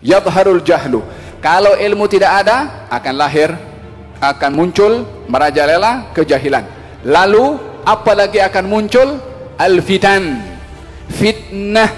Yadharul jahlu. Kalau ilmu tidak ada, akan lahir, akan muncul merajalela kejahilan. Lalu apalagi akan muncul? Al-fitan, fitnah.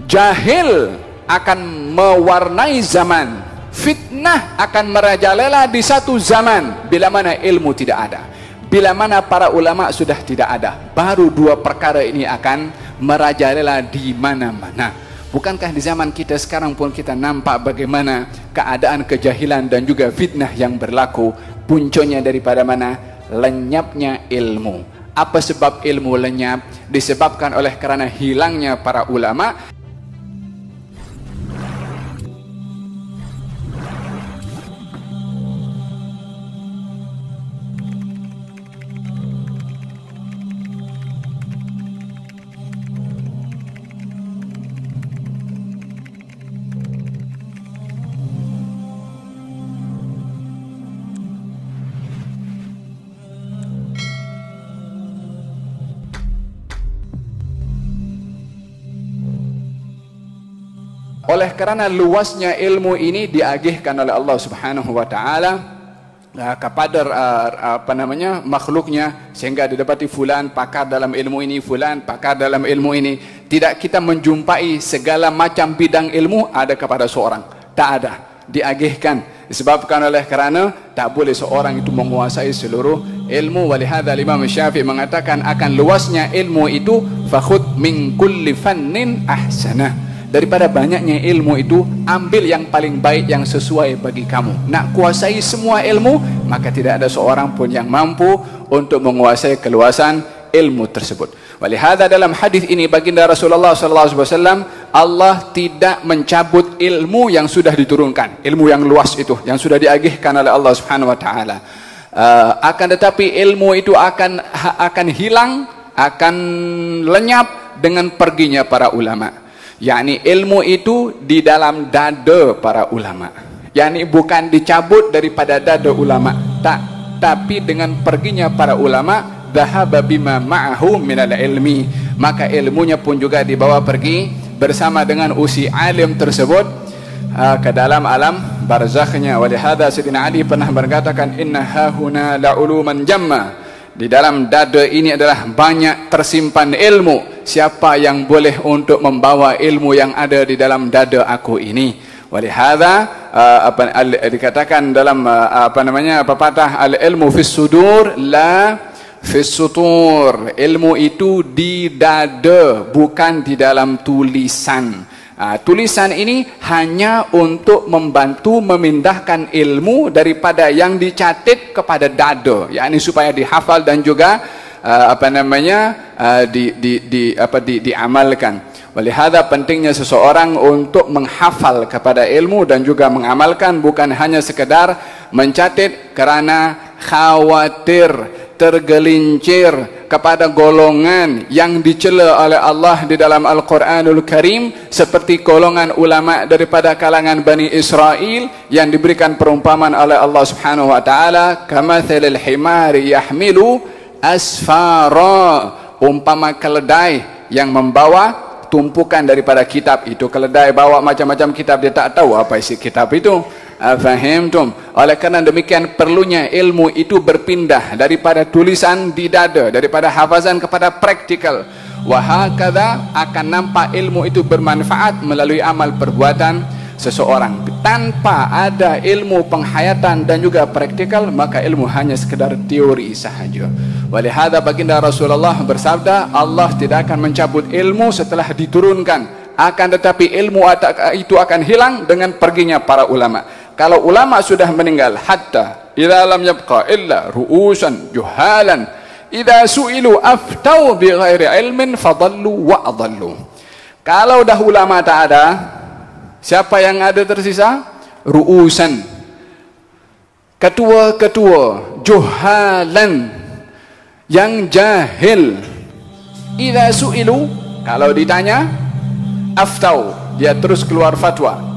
Jahil akan mewarnai zaman, fitnah akan merajalela di satu zaman bila mana ilmu tidak ada, bila mana para ulama sudah tidak ada. Baru dua perkara ini akan merajalela di mana-mana. Bukankah di zaman kita sekarang pun kita nampak bagaimana keadaan kejahilan dan juga fitnah yang berlaku? Puncanya daripada mana? Lenyapnya ilmu. Apa sebab ilmu lenyap? Disebabkan oleh kerana hilangnya para ulama. Oleh kerana luasnya ilmu ini diagihkan oleh Allah Subhanahu wa taala kepada makhluknya, sehingga didapati fulan pakar dalam ilmu ini, fulan pakar dalam ilmu ini. Tidak kita menjumpai segala macam bidang ilmu ada kepada seorang, tak ada, diagihkan. Disebabkan oleh kerana tak boleh seorang itu menguasai seluruh ilmu. Walihada Imam Syafi'i mengatakan akan luasnya ilmu itu, fakhud min kulli fannin ahsanah. Daripada banyaknya ilmu itu, ambil yang paling baik yang sesuai bagi kamu. Nak kuasai semua ilmu, maka tidak ada seorang pun yang mampu untuk menguasai keluasan ilmu tersebut. Walihada dalam hadis ini baginda Rasulullah SAW, Allah tidak mencabut ilmu yang sudah diturunkan, ilmu yang luas itu yang sudah diagihkan oleh Allah Subhanahu wa taala. Akan tetapi ilmu itu akan hilang, akan lenyap dengan perginya para ulama. yakni ilmu itu di dalam dada para ulama, yakni bukan dicabut daripada dada ulama, tak, tapi dengan perginya para ulama, dhahaba bima ma'ahu minal ilmi, maka ilmunya pun juga dibawa pergi bersama dengan usi alim tersebut ke dalam alam barzakhnya. Walihada Sayyidina Ali pernah berkatakan, inna hahuna la'uluman jamma, di dalam dada ini adalah banyak tersimpan ilmu. Siapa yang boleh untuk membawa ilmu yang ada di dalam dada aku ini? Walihada dikatakan dalam pepatah, al ilmu fis sudur la fis sutur, ilmu itu di dada bukan di dalam tulisan. Tulisan ini hanya untuk membantu memindahkan ilmu daripada yang dicatat kepada dada, yakni supaya dihafal dan juga diamalkan. Walihada pentingnya seseorang untuk menghafal kepada ilmu dan juga mengamalkan, bukan hanya sekedar mencatat kerana khawatir tergelincir kepada golongan yang dicela oleh Allah di dalam Al-Quranul Karim, seperti golongan ulama daripada kalangan Bani Israel yang diberikan perumpamaan oleh Allah Subhanahu wa taala, kamathalil himari yahmilu asfara, umpama keledai yang membawa tumpukan daripada kitab. Itu keledai bawa macam-macam kitab, dia tak tahu apa isi kitab itu. Fahimtum? Oleh kerana demikian perlunya ilmu itu berpindah daripada tulisan di dada, daripada hafazan kepada praktikal. Wahakadha akan nampak ilmu itu bermanfaat melalui amal perbuatan seseorang. Tanpa ada ilmu penghayatan dan juga praktikal, maka ilmu hanya sekedar teori sahaja. Walihada baginda Rasulullah bersabda, Allah tidak akan mencabut ilmu setelah diturunkan, akan tetapi ilmu itu akan hilang dengan perginya para ulama. Kalau ulama sudah meninggal, hatta idza lam yabqa illa ru'usan juhalan idza su'ilu aftau bighairi ilmin fadallu wa adallu. Kalau dah ulama tak ada, siapa yang ada tersisa? Ru'usan, ketua-ketua, juhalan, yang jahil. Idza su'ilu, kalau ditanya, aftau, dia terus keluar fatwa.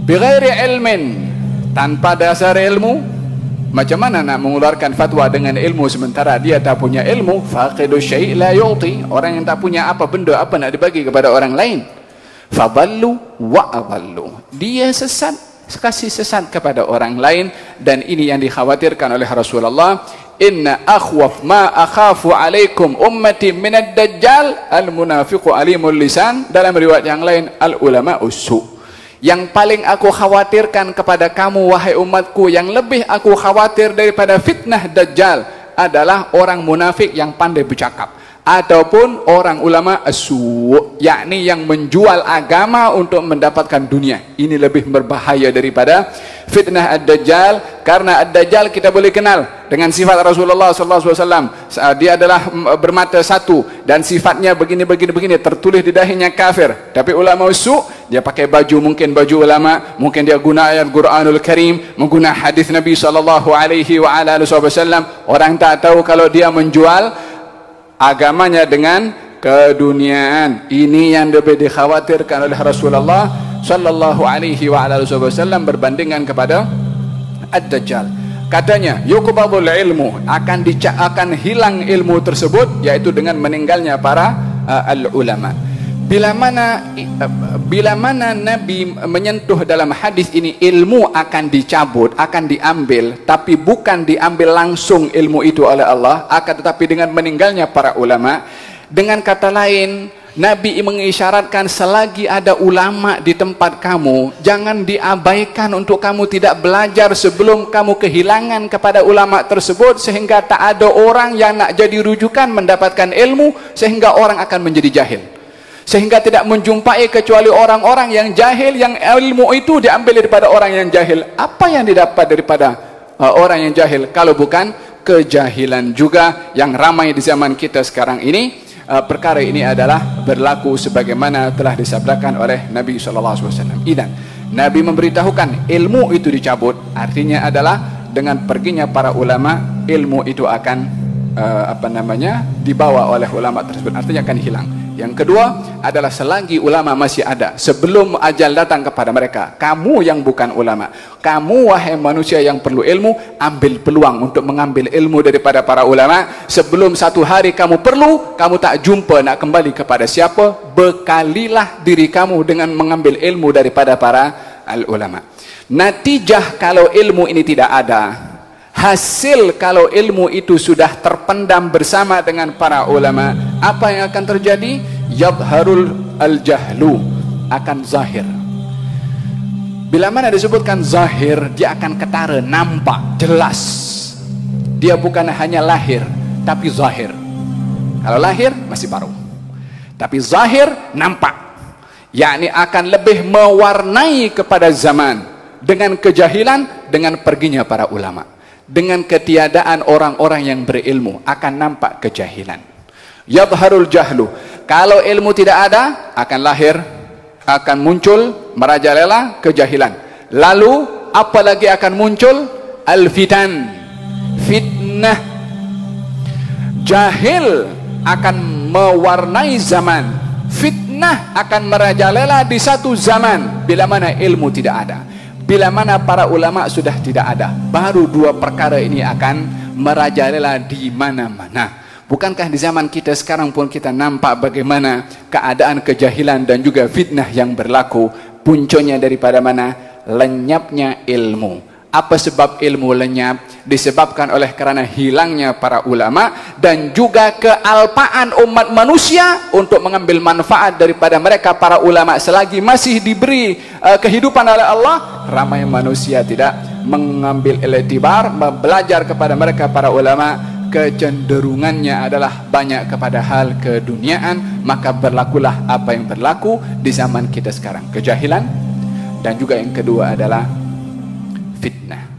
Bighairi ilmin, tanpa dasar ilmu. Macam mana nak mengeluarkan fatwa dengan ilmu sementara dia tak punya ilmu? Faqidu syai' la yu'ti, orang yang tak punya apa benda, apa nak dibagi kepada orang lain? fadallu wa adallu. Dia sesat, kasih sesat kepada orang lain, dan ini yang dikhawatirkan oleh Rasulullah. Inna akhwaf ma akhafu alaikum ummati minad dajjal al-munafiqu alimul lisan. Dalam riwayat yang lain, al-ulama ussu. Yang paling aku khawatirkan kepada kamu wahai umatku, yang lebih aku khawatir daripada fitnah dajjal, adalah orang munafik yang pandai bercakap, ataupun orang ulama as-su', yakni yang menjual agama untuk mendapatkan dunia. Ini lebih berbahaya daripada fitnah ad-dajjal, karena ad-dajjal kita boleh kenal dengan sifat Rasulullah SAW. Dia adalah bermata satu dan sifatnya begini, tertulis di dahinya kafir. Tapi ulama as-su', dia pakai baju, mungkin baju ulama, mungkin dia guna ayat Quranul Karim, mengguna hadis Nabi SAW. Orang tak tahu kalau dia menjual agamanya dengan keduniaan. Ini yang lebih dikhawatirkan oleh Rasulullah sallallahu alaihi wasallam berbandingan kepada ad-dajjal. Katanya, yuqbadul ilmu, akan hilang ilmu tersebut, yaitu dengan meninggalnya para al-ulama. Bila mana Nabi menyentuh dalam hadis ini, ilmu akan dicabut, akan diambil, tapi bukan diambil langsung ilmu itu oleh Allah, akan tetapi dengan meninggalnya para ulama. Dengan kata lain, Nabi mengisyaratkan selagi ada ulama di tempat kamu, jangan diabaikan untuk kamu tidak belajar sebelum kamu kehilangan kepada ulama tersebut, sehingga tak ada orang yang nak jadi rujukan mendapatkan ilmu, sehingga orang akan menjadi jahil. Sehingga tidak menjumpai kecuali orang-orang yang jahil, yang ilmu itu diambil daripada orang yang jahil. Apa yang didapat daripada orang yang jahil kalau bukan kejahilan juga yang ramai di zaman kita sekarang ini. Perkara ini adalah berlaku sebagaimana telah disabdakan oleh Nabi SAW. Idan, Nabi memberitahukan ilmu itu dicabut, artinya adalah dengan perginya para ulama, ilmu itu akan dibawa oleh ulama tersebut, artinya akan hilang. Yang kedua adalah selagi ulama masih ada, sebelum ajal datang kepada mereka, kamu yang bukan ulama, kamu wahai manusia yang perlu ilmu, ambil peluang untuk mengambil ilmu daripada para ulama. Sebelum satu hari kamu perlu, kamu tak jumpa nak kembali kepada siapa, bekalilah diri kamu dengan mengambil ilmu daripada para ulama. Natijah kalau ilmu ini tidak ada, hasil kalau ilmu itu sudah terpendam bersama dengan para ulama, apa yang akan terjadi? Yadharul al-jahlu, akan zahir. Bila mana disebutkan zahir, dia akan ketara, nampak, jelas. Dia bukan hanya lahir, tapi zahir. Kalau lahir masih baru, tapi zahir nampak, yakni akan lebih mewarnai kepada zaman dengan kejahilan, dengan perginya para ulama. Dengan ketiadaan orang-orang yang berilmu, akan nampak kejahilan. Yadharul jahlu, kalau ilmu tidak ada, akan lahir, akan muncul merajalela kejahilan. Lalu apalagi akan muncul? Al-fitan, fitnah. Jahil akan mewarnai zaman, fitnah akan merajalela di satu zaman bila mana ilmu tidak ada. Bila mana para ulama sudah tidak ada, baru dua perkara ini akan merajalela di mana-mana. Bukankah di zaman kita sekarang pun kita nampak bagaimana keadaan kejahilan dan juga fitnah yang berlaku? Puncanya daripada mana? Lenyapnya ilmu. Apa sebab ilmu lenyap? Disebabkan oleh kerana hilangnya para ulama dan juga kealpaan umat manusia untuk mengambil manfaat daripada mereka para ulama. Selagi masih diberi kehidupan oleh Allah, ramai manusia tidak mengambil iktibar, belajar kepada mereka para ulama. Kecenderungannya adalah banyak kepada hal keduniaan, maka berlakulah apa yang berlaku di zaman kita sekarang, kejahilan. Dan juga yang kedua adalah fitnah.